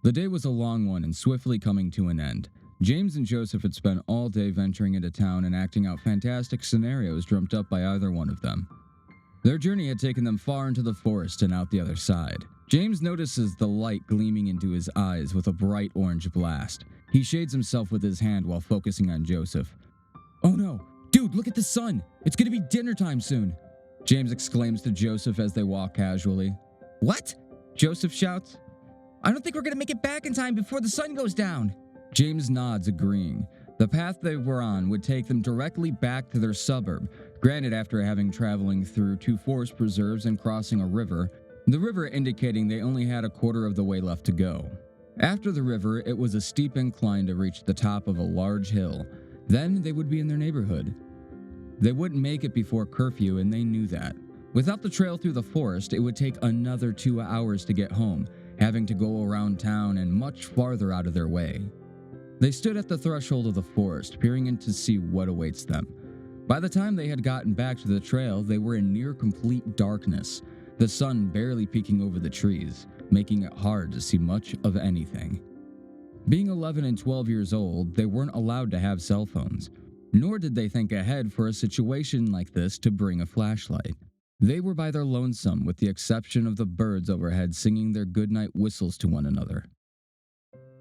The day was a long one and swiftly coming to an end. James and Joseph had spent all day venturing into town and acting out fantastic scenarios dreamt up by either one of them. Their journey had taken them far into the forest and out the other side. James notices the light gleaming into his eyes with a bright orange blast. He shades himself with his hand while focusing on Joseph. "Oh no! Dude, look at the sun! It's gonna be dinner time soon!" James exclaims to Joseph as they walk casually. "What?" Joseph shouts. "I don't think we're gonna make it back in time before the sun goes down." James nods, agreeing. The path they were on would take them directly back to their suburb, granted after having traveling through 2 forest preserves and crossing a river, the river indicating they only had a quarter of the way left to go. After the river, it was a steep incline to reach the top of a large hill. Then they would be in their neighborhood. They wouldn't make it before curfew, and they knew that. Without the trail through the forest, it would take another 2 hours to get home, having to go around town and much farther out of their way. They stood at the threshold of the forest, peering in to see what awaits them. By the time they had gotten back to the trail, they were in near complete darkness, the sun barely peeking over the trees, making it hard to see much of anything. Being 11 and 12 years old, they weren't allowed to have cell phones, nor did they think ahead for a situation like this to bring a flashlight. They were by their lonesome, with the exception of the birds overhead singing their goodnight whistles to one another.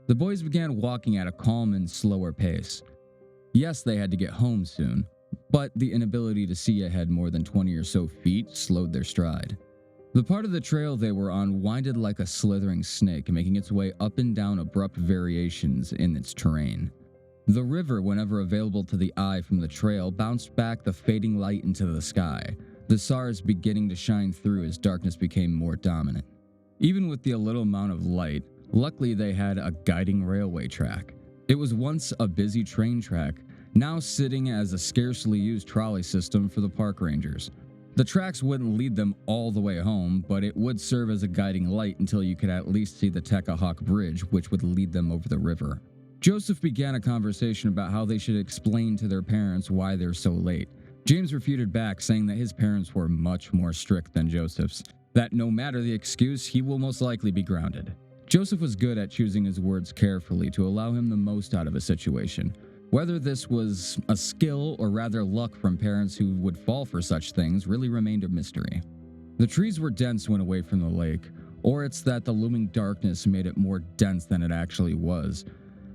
The boys began walking at a calm and slower pace. Yes, they had to get home soon, but the inability to see ahead more than 20 or so feet slowed their stride. The part of the trail they were on winded like a slithering snake, making its way up and down abrupt variations in its terrain. The river, whenever available to the eye from the trail, bounced back the fading light into the sky, the stars beginning to shine through as darkness became more dominant. Even with the little amount of light, luckily they had a guiding railway track. It was once a busy train track, now sitting as a scarcely used trolley system for the park rangers. The tracks wouldn't lead them all the way home, but it would serve as a guiding light until you could at least see the Tecahawk Bridge, which would lead them over the river. Joseph began a conversation about how they should explain to their parents why they're so late. James refuted back, saying that his parents were much more strict than Joseph's, that no matter the excuse, he will most likely be grounded. Joseph was good at choosing his words carefully to allow him the most out of a situation. Whether this was a skill or rather luck from parents who would fall for such things really remained a mystery. The trees were dense when away from the lake, or it's that the looming darkness made it more dense than it actually was.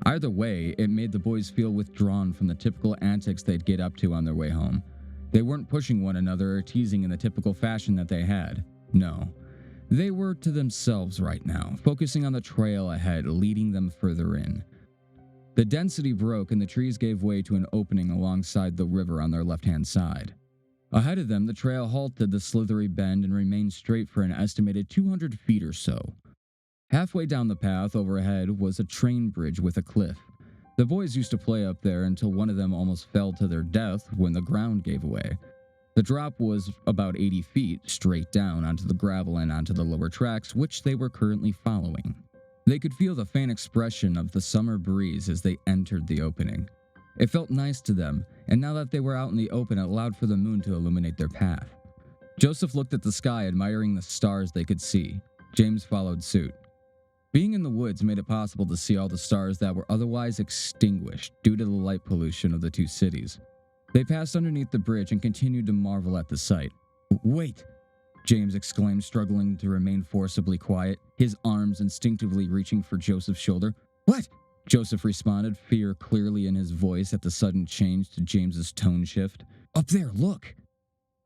Either way, it made the boys feel withdrawn from the typical antics they'd get up to on their way home. They weren't pushing one another or teasing in the typical fashion that they had. No. They were to themselves right now, focusing on the trail ahead, leading them further in. The density broke and the trees gave way to an opening alongside the river on their left-hand side. Ahead of them, the trail halted the slithery bend and remained straight for an estimated 200 feet or so. Halfway down the path overhead was a train bridge with a cliff. The boys used to play up there until one of them almost fell to their death when the ground gave away. The drop was about 80 feet straight down onto the gravel and onto the lower tracks, which they were currently following. They could feel the faint expression of the summer breeze as they entered the opening. It felt nice to them, and now that they were out in the open, it allowed for the moon to illuminate their path. Joseph looked at the sky, admiring the stars they could see. James followed suit. Being in the woods made it possible to see all the stars that were otherwise extinguished due to the light pollution of the 2 cities. They passed underneath the bridge and continued to marvel at the sight. "Wait!" James exclaimed, struggling to remain forcibly quiet, his arms instinctively reaching for Joseph's shoulder. "What?" Joseph responded, fear clearly in his voice at the sudden change to James's tone shift. "Up there, look!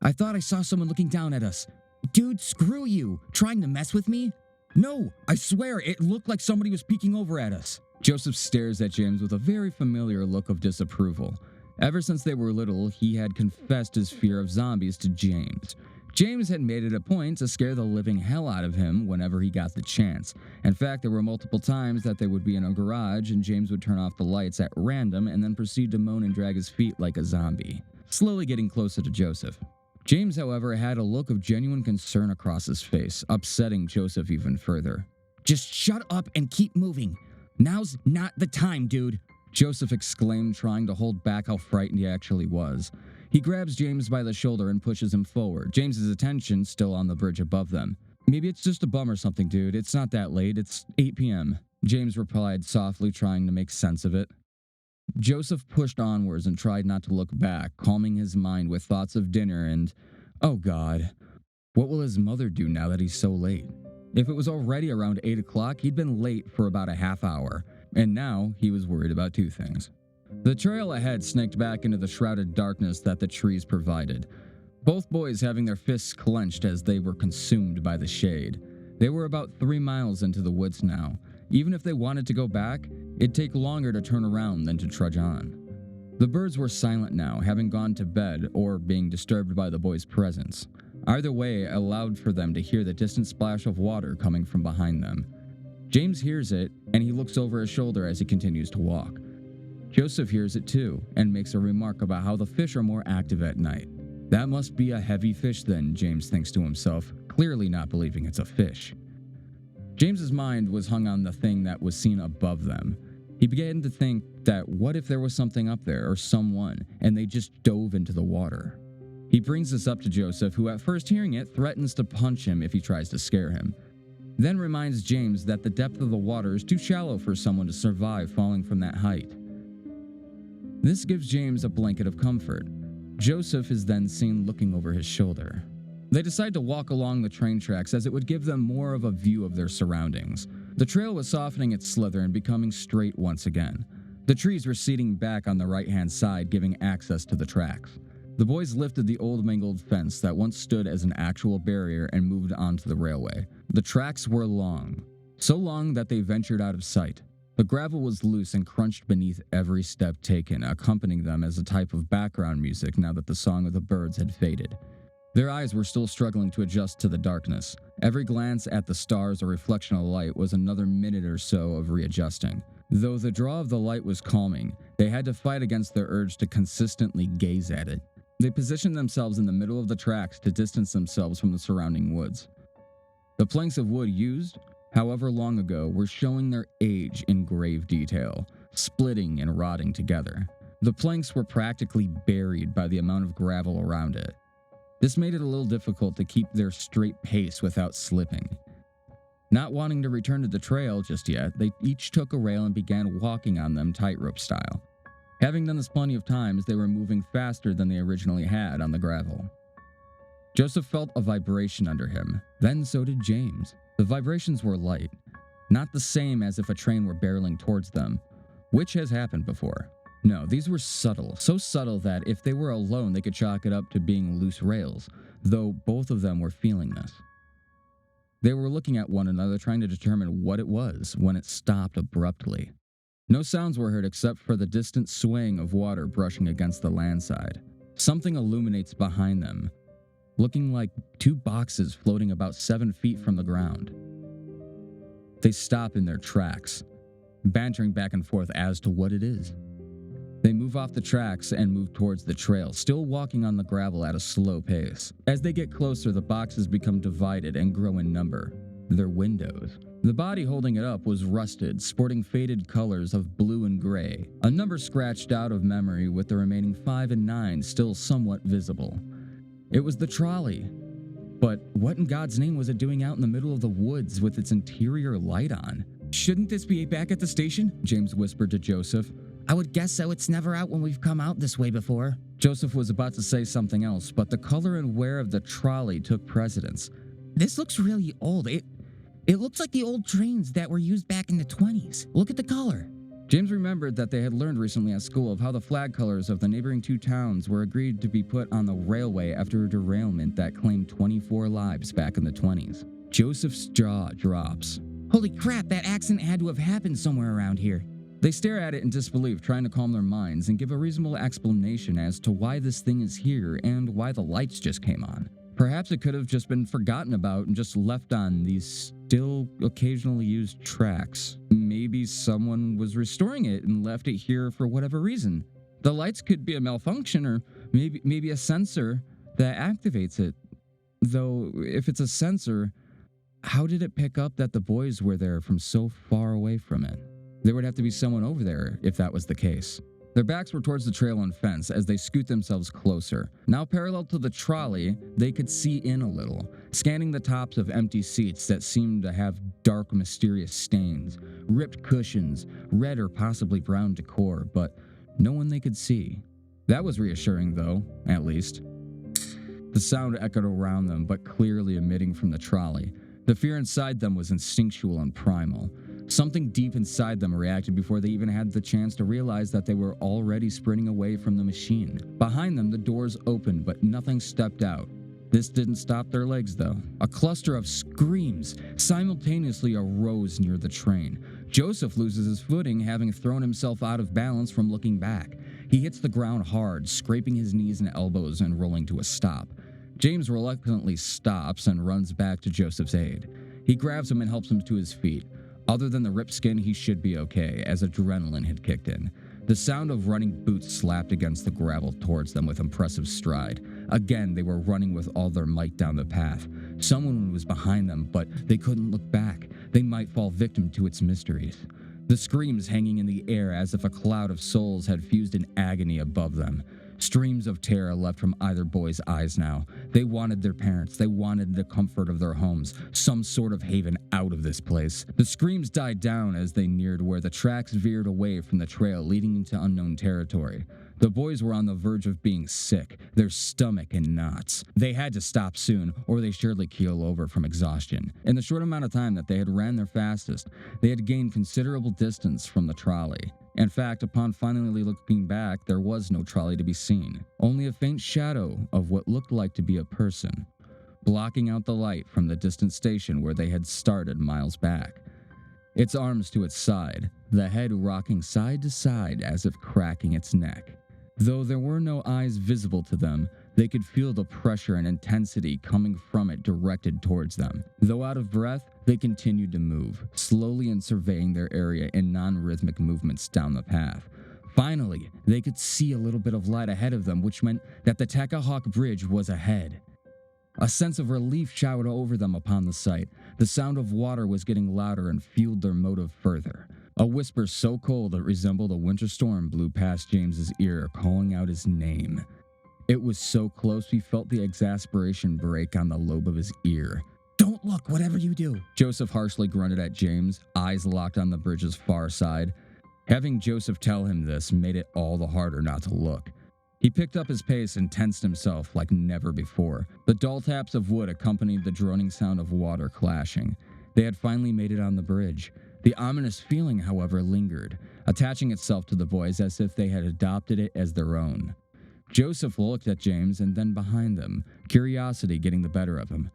I thought I saw someone looking down at us." "Dude, screw you! Trying to mess with me?" "No, I swear, it looked like somebody was peeking over at us." Joseph stares at James with a very familiar look of disapproval. Ever since they were little, he had confessed his fear of zombies to James. James had made it a point to scare the living hell out of him whenever he got the chance. In fact, there were multiple times that they would be in a garage and James would turn off the lights at random and then proceed to moan and drag his feet like a zombie, slowly getting closer to Joseph. James, however, had a look of genuine concern across his face, upsetting Joseph even further. "Just shut up and keep moving. Now's not the time, dude," Joseph exclaimed, trying to hold back how frightened he actually was. He grabs James by the shoulder and pushes him forward, James's attention still on the bridge above them. "Maybe it's just a bum or something, dude. It's not that late. It's 8 p.m. James replied softly, trying to make sense of it. Joseph pushed onwards and tried not to look back, calming his mind with thoughts of dinner and, oh God, what will his mother do now that he's so late? If it was already around 8 o'clock, he'd been late for about a half hour, and now he was worried about two things. The trail ahead snaked back into the shrouded darkness that the trees provided, both boys having their fists clenched as they were consumed by the shade. They were about 3 miles into the woods now. Even if they wanted to go back, it'd take longer to turn around than to trudge on. The birds were silent now, having gone to bed or being disturbed by the boys' presence. Either way allowed for them to hear the distant splash of water coming from behind them. James hears it, and he looks over his shoulder as he continues to walk. Joseph hears it too, and makes a remark about how the fish are more active at night. That must be a heavy fish then, James thinks to himself, clearly not believing it's a fish. James's mind was hung on the thing that was seen above them. He began to think that what if there was something up there or someone, and they just dove into the water. He brings this up to Joseph, who at first hearing it threatens to punch him if he tries to scare him. Then reminds James that the depth of the water is too shallow for someone to survive falling from that height. This gives James a blanket of comfort. Joseph is then seen looking over his shoulder. They decide to walk along the train tracks as it would give them more of a view of their surroundings. The trail was softening its slither and becoming straight once again. The trees receding back on the right-hand side, giving access to the tracks. The boys lifted the old mangled fence that once stood as an actual barrier and moved onto the railway. The tracks were long, so long that they ventured out of sight. The gravel was loose and crunched beneath every step taken, accompanying them as a type of background music now that the song of the birds had faded. Their eyes were still struggling to adjust to the darkness. Every glance at the stars or reflection of light was another minute or so of readjusting. Though the draw of the light was calming, they had to fight against their urge to consistently gaze at it. They positioned themselves in the middle of the tracks to distance themselves from the surrounding woods. The planks of wood used, however long ago, were showing their age in grave detail, splitting and rotting together. The planks were practically buried by the amount of gravel around it. This made it a little difficult to keep their straight pace without slipping. Not wanting to return to the trail just yet, they each took a rail and began walking on them tightrope style. Having done this plenty of times, they were moving faster than they originally had on the gravel. Joseph felt a vibration under him, then so did James. The vibrations were light, not the same as if a train were barreling towards them, which has happened before. No, these were subtle, so subtle that if they were alone they could chalk it up to being loose rails, though both of them were feeling this. They were looking at one another trying to determine what it was when it stopped abruptly. No sounds were heard except for the distant swaying of water brushing against the landside. Something illuminates behind them, looking like two boxes floating about 7 feet from the ground. They stop in their tracks, bantering back and forth as to what it is. They move off the tracks and move towards the trail, still walking on the gravel at a slow pace. As they get closer, the boxes become divided and grow in number. They're windows. The body holding it up was rusted, sporting faded colors of blue and gray, a number scratched out of memory with the remaining 5 and 9 still somewhat visible. It was the trolley. But what in God's name was it doing out in the middle of the woods with its interior light on? "Shouldn't this be back at the station?" James whispered to Joseph. "I would guess so. It's never out when we've come out this way before." Joseph was about to say something else, but the color and wear of the trolley took precedence. "This looks really old. It looks like the old trains that were used back in the 20s. Look at the color." James remembered that they had learned recently at school of how the flag colors of the neighboring two towns were agreed to be put on the railway after a derailment that claimed 24 lives back in the 20s. Joseph's jaw drops. "Holy crap, that accident had to have happened somewhere around here." They stare at it in disbelief, trying to calm their minds and give a reasonable explanation as to why this thing is here and why the lights just came on. Perhaps it could have just been forgotten about and just left on these still occasionally used tracks. Maybe someone was restoring it and left it here for whatever reason. The lights could be a malfunction or maybe a sensor that activates it. Though, if it's a sensor, how did it pick up that the boys were there from so far away from it? There would have to be someone over there if that was the case. Their backs were towards the trail and fence as they scoot themselves closer. Now parallel to the trolley, they could see in a little, scanning the tops of empty seats that seemed to have dark, mysterious stains, ripped cushions, red or possibly brown decor, but no one they could see. That was reassuring though, at least. The sound echoed around them, but clearly emitting from the trolley. The fear inside them was instinctual and primal. Something deep inside them reacted before they even had the chance to realize that they were already sprinting away from the machine. Behind them, the doors opened, but nothing stepped out. This didn't stop their legs, though. A cluster of screams simultaneously arose near the train. Joseph loses his footing, having thrown himself out of balance from looking back. He hits the ground hard, scraping his knees and elbows and rolling to a stop. James reluctantly stops and runs back to Joseph's aid. He grabs him and helps him to his feet. Other than the ripped skin, he should be okay, as adrenaline had kicked in. The sound of running boots slapped against the gravel towards them with impressive stride. Again, they were running with all their might down the path. Someone was behind them, but they couldn't look back. They might fall victim to its mysteries. The screams hanging in the air as if a cloud of souls had fused in agony above them. Streams of terror leapt from either boy's eyes now. They wanted their parents. They wanted the comfort of their homes, some sort of haven out of this place. The screams died down as they neared where the tracks veered away from the trail leading into unknown territory. The boys were on the verge of being sick, their stomach in knots. They had to stop soon, or they surely keel over from exhaustion. In the short amount of time that they had ran their fastest, they had gained considerable distance from the trolley. In fact, upon finally looking back, there was no trolley to be seen, only a faint shadow of what looked like to be a person, blocking out the light from the distant station where they had started miles back. Its arms to its side, the head rocking side to side as if cracking its neck. Though there were no eyes visible to them, they could feel the pressure and intensity coming from it directed towards them. Though out of breath, they continued to move, slowly and surveying their area in non-rhythmic movements down the path. Finally, they could see a little bit of light ahead of them, which meant that the Tacahawk Bridge was ahead. A sense of relief showered over them upon the sight. The sound of water was getting louder and fueled their motive further. A whisper so cold it resembled a winter storm blew past James's ear, calling out his name. It was so close he felt the exasperation break on the lobe of his ear. Don't look, whatever you do. Joseph harshly grunted at James, eyes locked on the bridge's far side. Having Joseph tell him this made it all the harder not to look. He picked up his pace and tensed himself like never before. The dull taps of wood accompanied the droning sound of water clashing. They had finally made it on the bridge. The ominous feeling, however, lingered, attaching itself to the boys as if they had adopted it as their own. Joseph looked at James and then behind them, curiosity getting the better of him.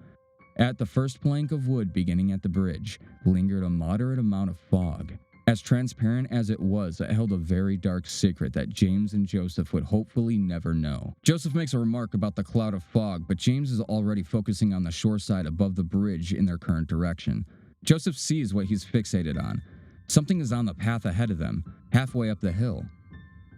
At the first plank of wood beginning at the bridge lingered a moderate amount of fog. As transparent as it was, it held a very dark secret that James and Joseph would hopefully never know. Joseph makes a remark about the cloud of fog, but James is already focusing on the shore side above the bridge in their current direction. Joseph sees what he's fixated on. Something is on the path ahead of them, halfway up the hill.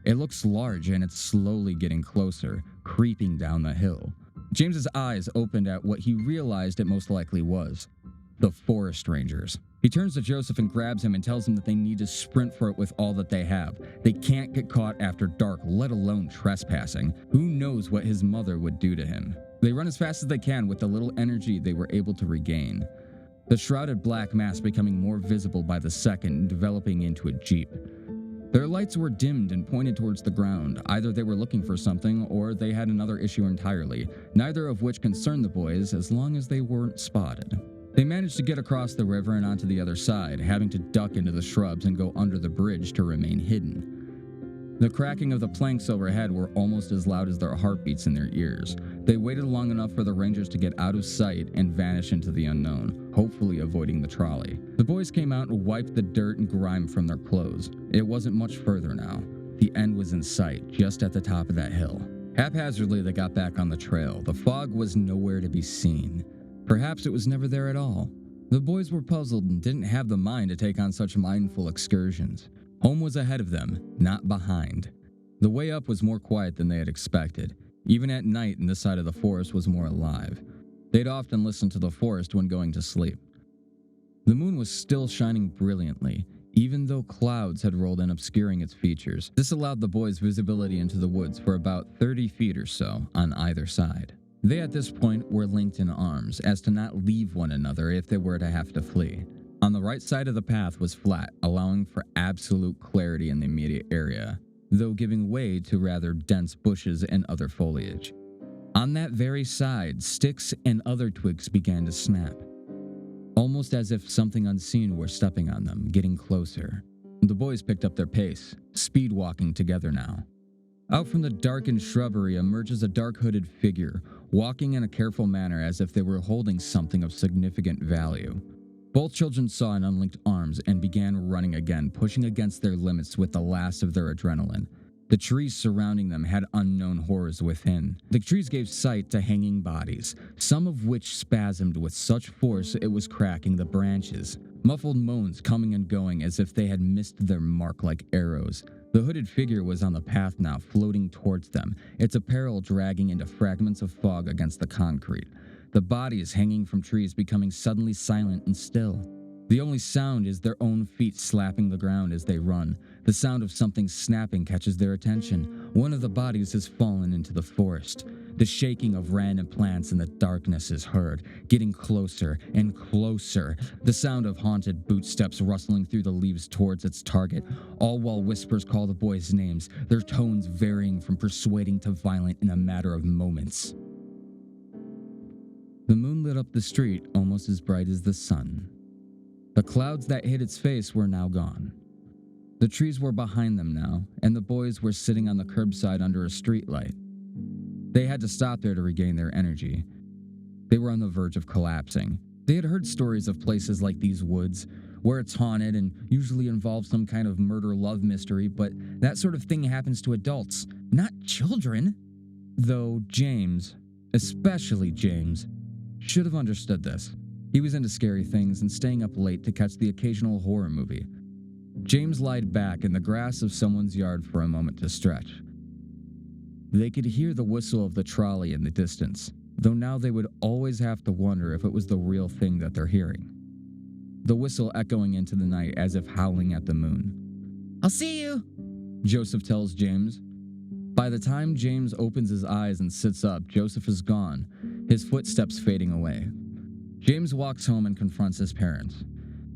It looks large and it's slowly getting closer, creeping down the hill. James's eyes opened at what he realized it most likely was. The forest rangers. He turns to Joseph and grabs him and tells him that they need to sprint for it with all that they have. They can't get caught after dark, let alone trespassing. Who knows what his mother would do to him? They run as fast as they can with the little energy they were able to regain. The shrouded black mass becoming more visible by the second and developing into a jeep. Their lights were dimmed and pointed towards the ground. Either they were looking for something or they had another issue entirely, neither of which concerned the boys as long as they weren't spotted. They managed to get across the river and onto the other side, having to duck into the shrubs and go under the bridge to remain hidden. The cracking of the planks overhead were almost as loud as their heartbeats in their ears. They waited long enough for the rangers to get out of sight and vanish into the unknown, hopefully avoiding the trolley. The boys came out and wiped the dirt and grime from their clothes. It wasn't much further now. The end was in sight, just at the top of that hill. Haphazardly, they got back on the trail. The fog was nowhere to be seen. Perhaps it was never there at all. The boys were puzzled and didn't have the mind to take on such mindful excursions. Home was ahead of them, not behind. The way up was more quiet than they had expected. Even at night, this side of the forest was more alive. They'd often listen to the forest when going to sleep. The moon was still shining brilliantly, even though clouds had rolled in obscuring its features. This allowed the boys visibility into the woods for about 30 feet or so on either side. They at this point were linked in arms as to not leave one another if they were to have to flee. On the right side of the path was flat, allowing for absolute clarity in the immediate area, though giving way to rather dense bushes and other foliage. On that very side, sticks and other twigs began to snap, almost as if something unseen were stepping on them, getting closer. The boys picked up their pace, speed walking together now. Out from the darkened shrubbery emerges a dark hooded figure, walking in a careful manner as if they were holding something of significant value. Both children saw an unlinked arms and began running again, pushing against their limits with the last of their adrenaline. The trees surrounding them had unknown horrors within. The trees gave sight to hanging bodies, some of which spasmed with such force it was cracking the branches. Muffled moans coming and going as if they had missed their mark like arrows. The hooded figure was on the path now, floating towards them, its apparel dragging into fragments of fog against the concrete. The bodies hanging from trees becoming suddenly silent and still. The only sound is their own feet slapping the ground as they run. The sound of something snapping catches their attention. One of the bodies has fallen into the forest. The shaking of random plants in the darkness is heard, getting closer and closer. The sound of haunted bootsteps rustling through the leaves towards its target, all while whispers call the boys' names, their tones varying from persuading to violent in a matter of moments. The moon lit up the street almost as bright as the sun. The clouds that hid its face were now gone. The trees were behind them now, and the boys were sitting on the curbside under a streetlight. They had to stop there to regain their energy. They were on the verge of collapsing. They had heard stories of places like these woods, where it's haunted and usually involves some kind of murder-love mystery, but that sort of thing happens to adults, not children. Though James, especially James, should have understood this. He was into scary things and staying up late to catch the occasional horror movie. James lied back in the grass of someone's yard for a moment to stretch. They could hear the whistle of the trolley in the distance, though now they would always have to wonder if it was the real thing that they're hearing. The whistle echoing into the night as if howling at the moon. I'll see you, Joseph tells James. By the time James opens his eyes and sits up, Joseph is gone, his footsteps fading away. James walks home and confronts his parents.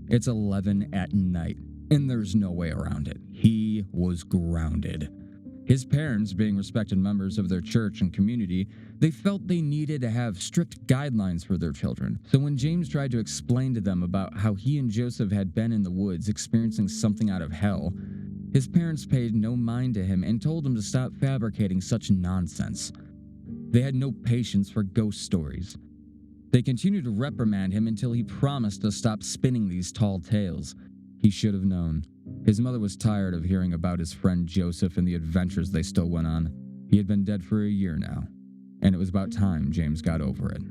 It's 11 at night, and there's no way around it. He was grounded. His parents, being respected members of their church and community, they felt they needed to have strict guidelines for their children. So when James tried to explain to them about how he and Joseph had been in the woods experiencing something out of hell, his parents paid no mind to him and told him to stop fabricating such nonsense. They had no patience for ghost stories. They continued to reprimand him until he promised to stop spinning these tall tales. He should have known. His mother was tired of hearing about his friend Joseph and the adventures they still went on. He had been dead for a year now, and it was about time James got over it.